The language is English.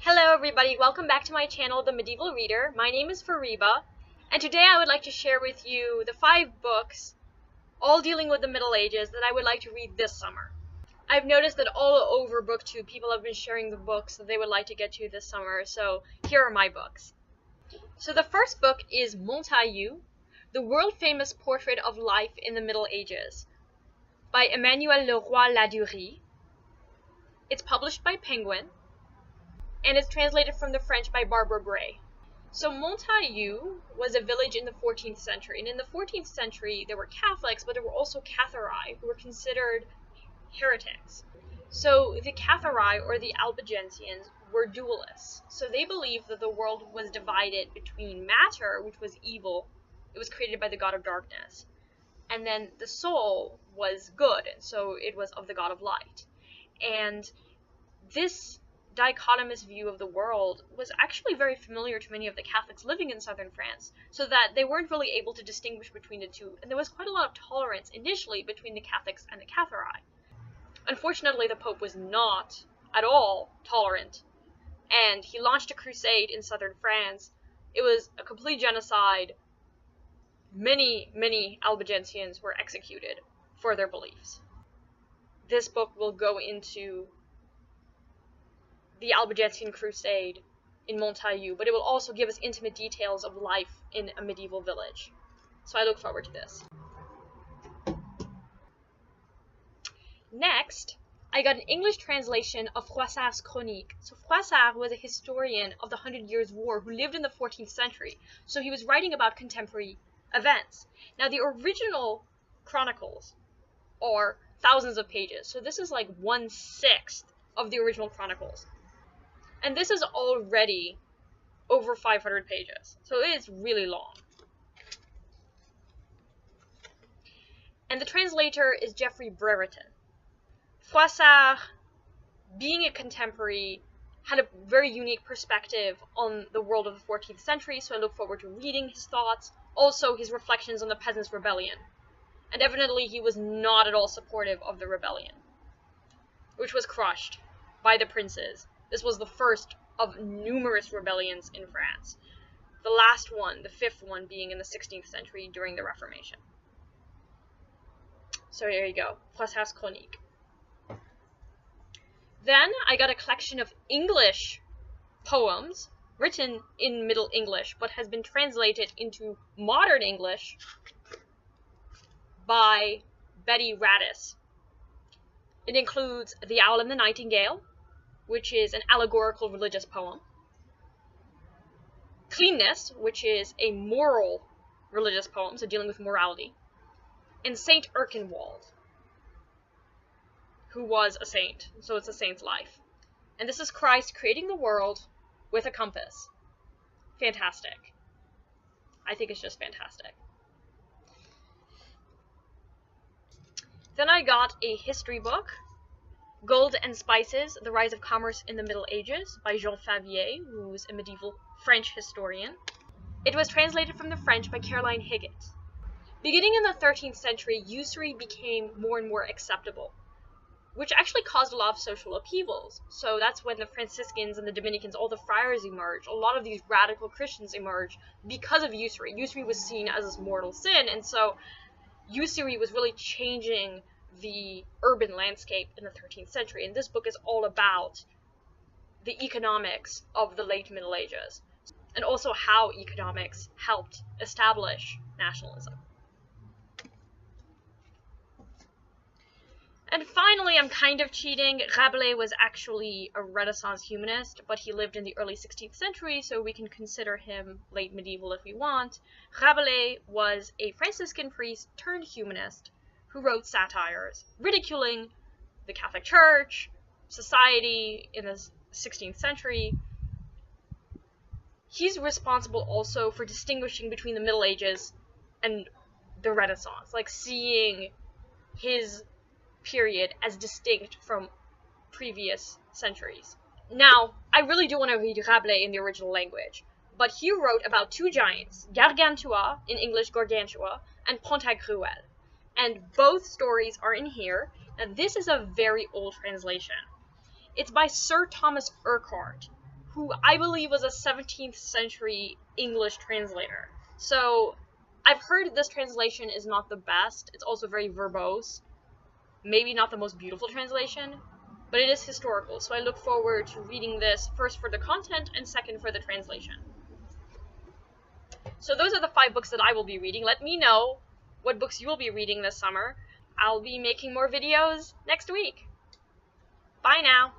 Hello everybody, welcome back to my channel, The Medieval Reader. My name is Fariba, and today I would like to share with you the 5 books, all dealing with the Middle Ages, that I would like to read this summer. I've noticed that all over BookTube, people have been sharing the books that they would like to get to this summer, so here are my books. So the first book is Montaillou, the world-famous portrait of life in the Middle Ages, by Emmanuel Leroy-Ladurie. It's published by Penguin, and it's translated from the French by Barbara Bray. So Montaillou was a village in the 14th century, and in the 14th century there were Catholics, but there were also Cathari, who were considered heretics. So the Cathari, or the Albigensians, were dualists. So they believed that the world was divided between matter, which was evil, it was created by the god of darkness, and then the soul was good, and so it was of the god of light. And this dichotomous view of the world was actually very familiar to many of the Catholics living in southern France, so that they weren't really able to distinguish between the two, and there was quite a lot of tolerance initially between the Catholics and the Cathari. Unfortunately, the Pope was not at all tolerant, and he launched a crusade in southern France. It was a complete genocide. Many Albigensians were executed for their beliefs. This book will go into the Albigensian crusade in Montaillou, but it will also give us intimate details of life in a medieval village. So I look forward to this. Next, I got an English translation of Froissart's Chronique. So Froissart was a historian of the 100 Years' War who lived in the 14th century, so he was writing about contemporary events. Now, the original chronicles are thousands of pages, so this is like 1/6 of the original chronicles. And this is already over 500 pages, so it is really long. And the translator is Geoffrey Brereton. Froissart, being a contemporary, had a very unique perspective on the world of the 14th century, so I look forward to reading his thoughts, also his reflections on the Peasants' Rebellion. And evidently he was not at all supportive of the rebellion, which was crushed by the princes. This was the first of numerous rebellions in France. The last one, the 5th one, being in the 16th century during the Reformation. So here you go, Froissart's Chronique. Then I got a collection of English poems written in Middle English, but has been translated into modern English by Betty Radis. It includes The Owl and the Nightingale, which is an allegorical religious poem. Cleanness, which is a moral religious poem, so dealing with morality. And Saint Erkenwald, who was a saint, so it's a saint's life. And this is Christ creating the world with a compass. Fantastic. I think it's just fantastic. Then I got a history book, Gold and Spices, The Rise of Commerce in the Middle Ages, by Jean Favier, who's a medieval French historian. It was translated from the French by Caroline Higgins. Beginning in the 13th century, usury became more and more acceptable, which actually caused a lot of social upheavals. So that's when the Franciscans and the Dominicans, all the friars emerged. A lot of these radical Christians emerged because of usury. Usury was seen as this mortal sin, and so usury was really changing the urban landscape in the 13th century, and this book is all about the economics of the late Middle Ages, and also how economics helped establish nationalism. And finally, I'm kind of cheating. Rabelais was actually a Renaissance humanist, but he lived in the early 16th century, so we can consider him late medieval if we want. Rabelais was a Franciscan priest turned humanist who wrote satires ridiculing the Catholic Church, society in the 16th century. He's responsible also for distinguishing between the Middle Ages and the Renaissance, like seeing his period as distinct from previous centuries. Now, I really do want to read Rabelais in the original language, but he wrote about 2 giants, Gargantua, in English Gargantua, and Pantagruel. And both stories are in here, and this is a very old translation. It's by Sir Thomas Urquhart, who I believe was a 17th century English translator. So I've heard this translation is not the best. It's also very verbose. Maybe not the most beautiful translation, but it is historical. So I look forward to reading this first for the content and second for the translation. So those are the 5 books that I will be reading. Let me know what books you will be reading this summer. I'll be making more videos next week. Bye now.